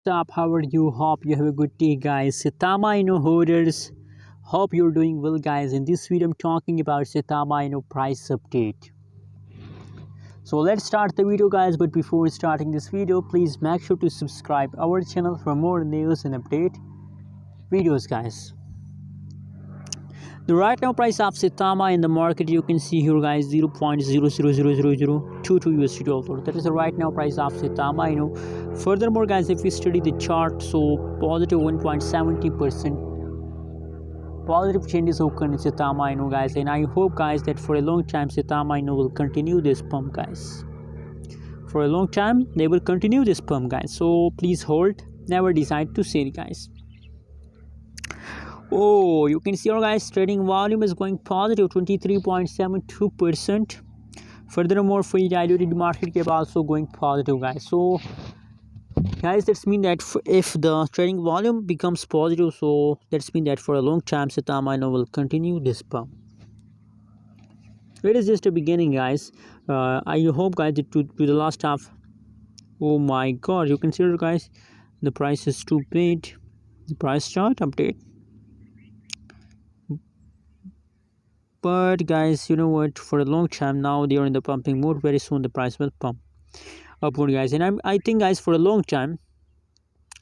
Up, how are you? Hope you have a good day, guys. Saitama inu holders, hope you're doing well, guys. In this video, I'm talking about Saitama inu price update. So let's start the video, guys. But before starting this video, please make sure to subscribe our channel for more news and update videos, guys. The right now price of Saitama in the market, you can see here, guys, 0.000022 USD dollar. That is the right now price of Saitama inu. Furthermore, guys, if we study the chart, so positive 1.70% positive changes occur in Saitama inu, guys, and I hope, guys, that for a long time Saitama inu will continue this pump, guys. For a long time they will continue this pump, guys, so please hold, never decide to sell, guys. Oh, you can see, guys, trading volume is going positive 23.72%. Furthermore, fully diluted market cap also going positive, guys. So guys, that's mean that if the trading volume becomes positive, so that's mean that for a long time Saitama inu will continue this pump. It is just a beginning, guys. I hope, guys, that to the last half. Oh my god, you consider, guys, the price is too big. The price chart update. But guys, you know what, for a long time now they are in the pumping mode. Very soon the price will pump upward, guys, and I think, guys, for a long time,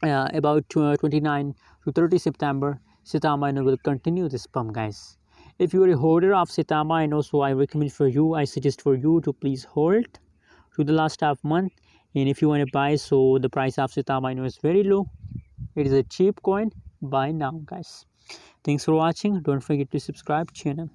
about 29 to 30 September, Saitama inu will continue this pump, guys. If you are a holder of Saitama inu, so I recommend for you, I suggest for you to please hold to the last half month. And if you want to buy, so the price of Saitama inu is very low. It is a cheap coin. Buy now, guys. Thanks for watching. Don't forget to subscribe channel.